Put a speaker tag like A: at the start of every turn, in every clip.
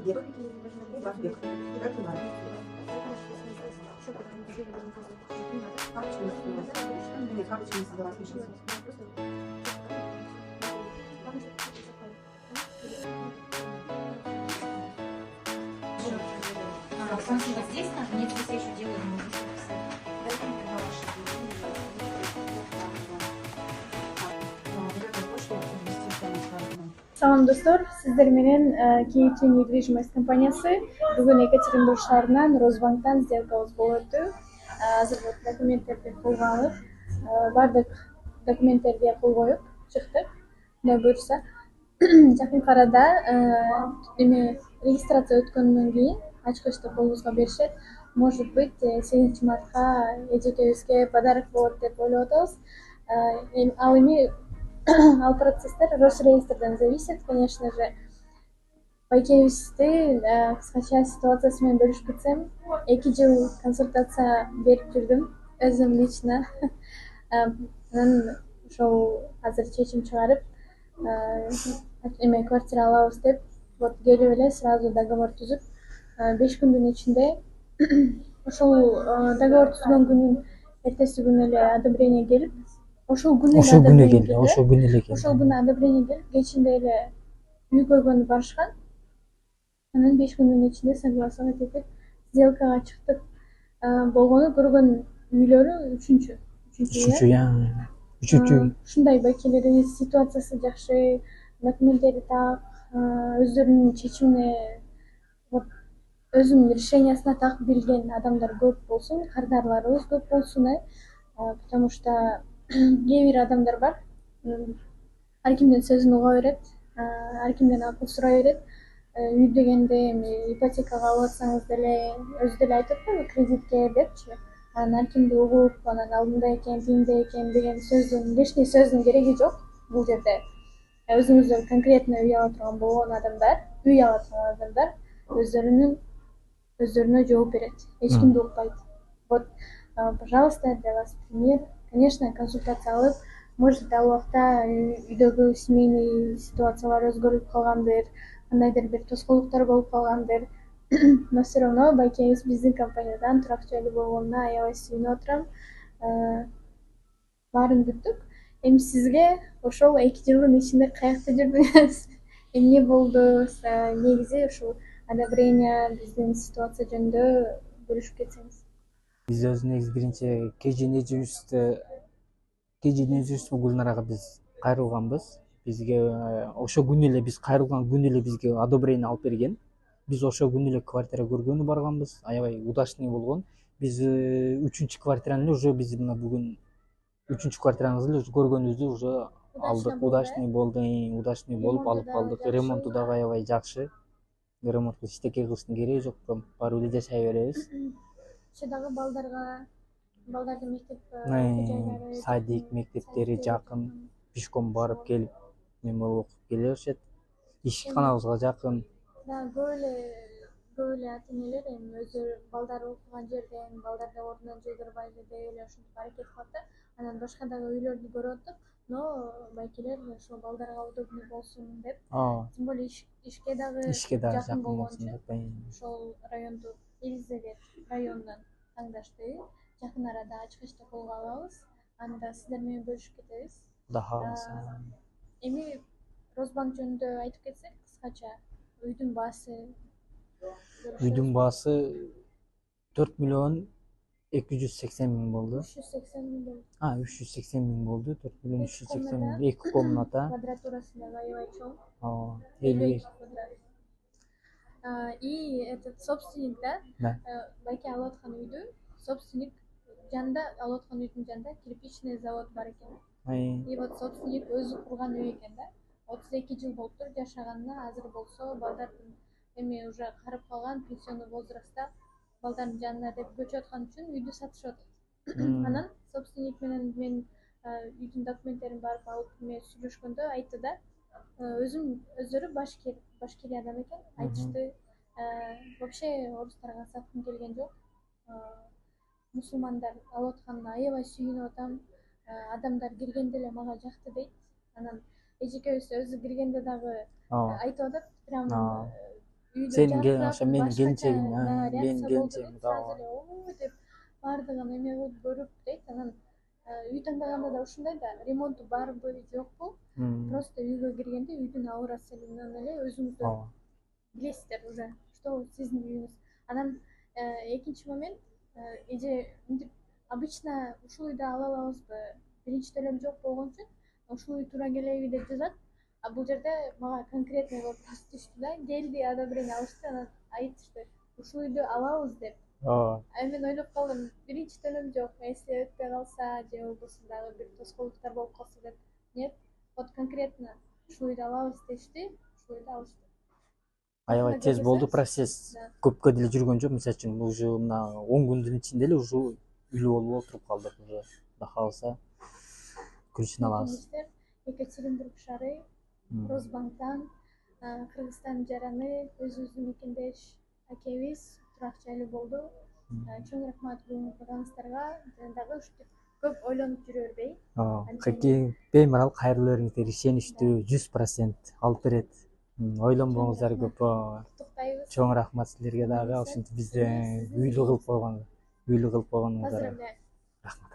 A: Спасибо. Здесь надо, нет, здесь я еще делаю, можно написать.
B: Салам достор, сиздер менен кийинчи недвижимость компаниясы бүгүн Екатеринбург шаарынан Росбанктан сделкабыз болуп өттү. Азыр вот документтерди колго алып, баардык документтерге кол коюп чыктык. Кудай буюрса, жакын арада эме регистрация өткөндөн кийин ачкычты колубузга беришет. Может быть, 8 мартка эжекебизге подарок болот деп ойлоп атабыз. Ал эми ал процесстер Росреестрден зависит, конечно же. Байкебизди кыскача ситуациясы менен бөлүшүп кетсем, 2 жыл консультация берип жүрдүм өзүм лично. Анан ошол азыр чечим чыгарып, эме квартира алабыз деп, вот келип эле сразу договор түзүп, 5 күндүн ичинде ошол договор түзгөн күнүн эртеси күнү эле одобрение келип, ошол күнү одобрение келип, кечинде эле үй көргөнү барышкан. Анан 5 күндүн ичинде согласовать этип сделкага чыктык. Болгону көргөн үйлөрү үчүнчү. Ушундай байкелерибиз ситуациясы жакшы, документтери так, өздөрүнүн чечимине, вот өзүнүн решениясына так билген адамдар көп болсун, кардарларыбыз көп болсун, потому что кээ бир адамдар бар, ар кимдин сөзүн уга берет, ар кимден акыл сурай берет. Үй дегенде эми ипотекага алып атсаңыз деле өзү деле айтып атпайбы, кредитке депчи. Анан ар кимди угуп, анан алдында экен, тигинде экен деген сөздүн, лишний сөздүн кереги жок бул жерде. Өзүңүздөр конкретно үй ала турган болгон адамдар, өздөрүнө жооп берет. Эч кимди укпайт. Вот, пожалуйста, для вас пример. Конечно, консультация алып, может, ал убакта үйдөгү семейный ситуациялар өзгөрүп калгандыр, кандайдыр бир тоскоолдуктар болуп калгандыр. Но все равно байкебиз биздин компаниядан турактуу эле болгонуна аябай сүйүнүп отурам. Баарын бүттүк. Эми сизге ошол 2 жылдын ичинде каякта жүрдүңүз? Эмне болду? Негизи ушул одобрение биздин ситуация жөнүндө бөлүшүп кетсеңиз.
C: Биз өзү негизи биринчи KG Гүлнарага биз кайрылганбыз. Бизге ошол күнү эле, биз кайрылган күнү эле бизге одобрение алып берген. Биз ошол күнү эле квартира көргөнү барганбыз. Аябай удачный болгон. Биз 3-чү квартираны уже биз мына бүгүн 3-чү квартирабызды эле көргөнүбүздү уже алдык. Удачный болуп алып калдык. Ремонту дагы аябай жакшы. Ремонтко эчтеке кылыштын кереги жок, барып эле жашай беребиз.
B: Ошо дагы балдардын мектеп
C: жайлары, садик, мектептери жакын, пешком барып келип, эме окуп келе беришет. Ишканабызга жакын.
B: Да, көп эле ата-энелер эми өздөрү балдары окуган жерден, балдарды ордунан жылдырбайлы деп эле ушинтип аракет кылат да. Анан башка дагы үйлөрдү көрүп аттык, но байкелер ошо балдарга удобный болсун деп, тем более ишке дагы жакын болгон үчүн ошол районду, Елизавет районунан таңдашты. Жакын арада ачкычты колго алабыз. Анда сиздер менен бөлүшүп кетебиз.
C: Кудай кааласа.
B: Эми Росбанк жөнүндө айтып кетсек, кыскача, үйдүн баасы
C: 4 миллион 280 миң болду.
B: 380 миң болду.
C: 380 миң болду. 4 миллион 380 миң. 2 комната.
B: Квадратурасы да аябай чоң.
C: 50
B: квадрат. И этот собственник да, байке алып аткан үйдү, собственник жанында, алып аткан үйдүн жанында кирпичный завод бар экен. И вот собственник өзү курган үй экен да. 32 жыл болуптур жашаганына. Азыр болсо балдардын эми уже карып калган, пенсионный возрастта, балдардын жанына деп көчүп аткан үчүн үйдү сатышып атат. Анан собственник менен мен үйдүн документтерин барып алып сүйлөшкөндө айтты да, өздөрү башкирия адам экен, айтышты, вообще орустарга саткым келген жок. Мусулмандар алып атканына аябай сүйүнүп атам. Адамдар киргенде эле мага жакты дейт. Анан эжекебиз өзү киргенде дагы айтып атат, прям
C: Senin менин келинчегим, менин келинчегим
B: сразу эле ой деп баардыгын эме кылып көрүп дейт. Анан үй тандаганда да ушундай да, ремонту барбы жокпу, просто үйгө киргенде үйдүн аурасынан эле өзүңүздөр билесиздер уже, что сиздин үйүңүз. Анан экинчи момент, эже мынтип обычно ушул үйдү ала алабызбы, биринчи төлөм жок болгон үчүн ушул үй туура келеби деп жазат. А бул жерде мага конкретный вопрос түштү да, келди одобрение алышты, анан айтышты ушул үйдү алабыз деп. Мен ойлоп калдым, биринчи төлөм жок, если өтпөй калса же болбосо дагы бир тоскоолдуктар болуп калса деп. Нет, вот конкретно ушул үйдү алабыз дешти, ушул үйдү алышты.
C: Аябай тез болду процесс. Көпкө деле жүргөн жок. Мисалы үчүн уже мына 10 күндүн ичинде эле уже үйлүү болуп отуруп калдык уже. Кудай кааласа күрүшүн алабыз.
B: Екатеринбург шары, Росбанктан, Кыргызстан жараны, өзүбүздүн мекендеш акебиз турак жайлуу болду. Чоң рахмат бүгүнкү кыргыздарга. Дагы ушинтип көп ойлонуп жүрө бербей. Беймарал кайрылуу бериңиздер, ишеничтүү 100% алып берет. Ойлонбоңуздар көп. Чоң рахмат силерге дагы ушинтип бизди үйлүү кылып койгонуңуздарга. Рахмат.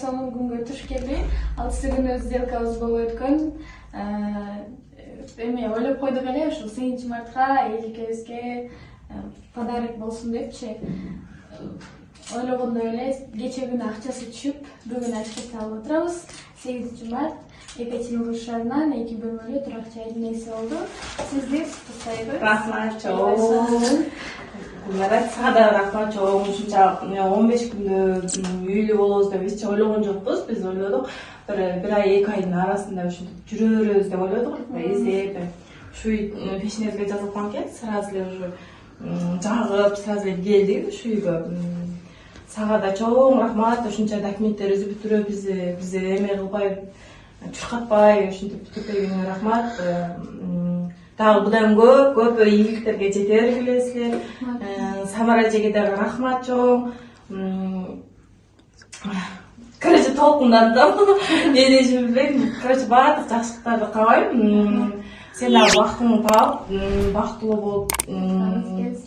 D: Sonun günü tuş geldi. 6 günü сделкабыз болуп өткөн. Эми ойлоп койдук эле ушул 8 мартка эликебизге подарок болсун депчи. Ойлогондой эле кече күнү акчасы түшүп, бүгүн ачкычты алып отурабыз. 8 март Екатеринбург шаарынан 2 бөлмөлүү турак жайдын ээси болду. Сизди куттуктайбыз.
E: Рахмат чоң. Сага да рахмат чоң. Ушунча 15 күндө үйлүү болобуз деп эч ойлогон жокпуз. Биз ойлодук бир ай 2 айдын арасында ушинтип жүрө беребиз деп ойлодук. Издеп ушу пешинерге жазылган экен, сразу эле уже жагып, сразу эле келдик ушу үйгө. Сага да чоң рахмат. Ушунча документтерибизди бүтүрүп, бизди эме кылбай, чуркатпай ушинтип бүтүп бергениңе рахмат. Дагы будан көп ийгиликтерге жете бергилесиздер. Самара эжеге дагы рахмат чоң. Короче, толкундадым. Энежим билбейм. Короче, баардык жакшылыктарды каалайм. Сен дагы бактыңды таап, бактылуу болуп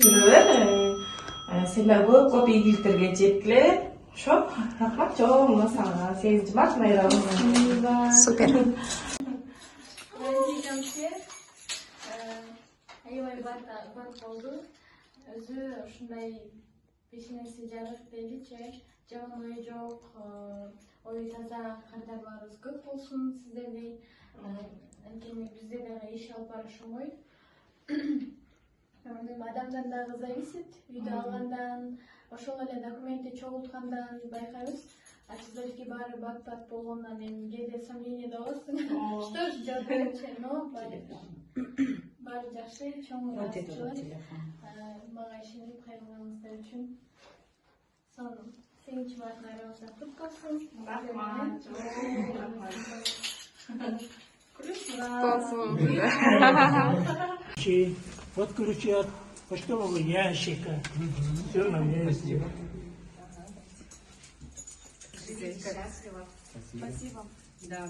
E: жүрө бер. Сен дагы көп ийгиликтерге жеткиле. Ошо, рахмат чоң сага. 8 март майрамың.
D: Супер.
B: Аябай бар болду. Өзү ушундай пешенеси жарык деличи, жаман ой жок, ой таза кардарларыбыз көп болсун сиздердей. Анткени бизде дагы иш алып барыш оңой. Адамдан дагы зависит, үйдү алгандан, ошол эле документти чогулткандан байкайбыз. А сиздердики баары бат-бат болгондон эми кээде сомнение да болот. Что ж делать, но баары жакшы, чоң ыраазычылык. Мага ишенип кайрылганыңыздар үчүн.
D: Сегодня чемодан құтты болсын.
E: Рахмат.
F: Вот ключи от почтового ящика. Все на месте.
A: Спасибо.
G: Да.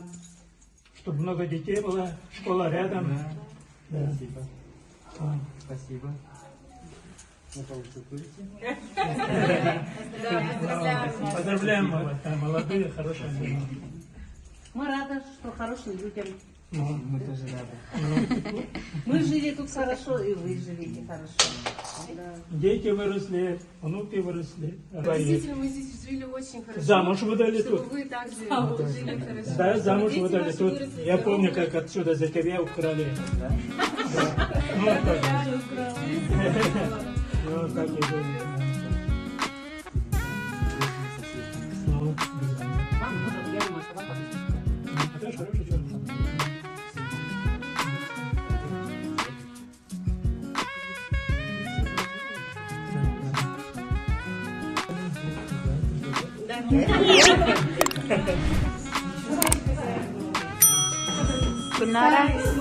F: Чтобы много детей было, школа рядом. Да.
H: Спасибо.
F: А.
H: Спасибо. Это вы что курите?
F: Поздравляем, молодые, хорошие люди.
G: Мы рады, что хорошим людям.
F: Ну,
H: Мы тоже рады.
G: Мы жили тут хорошо, и вы живете хорошо. Да.
F: дети выросли, внуки выросли.
I: Действительно, мы здесь жили очень хорошо.
F: Замуж выдали
I: Чтобы
F: тут.
I: вы также жили хорошо.
F: Да, замуж
I: Дети
F: выдали
I: ваши
F: тут.
I: выросли
F: Я помню,
I: здоровыми.
F: как отсюда за тебя украли. Да. Ну, вот так. Ну, вот так и было. Ну, да. Это ж хороший человек.
D: Gulnara.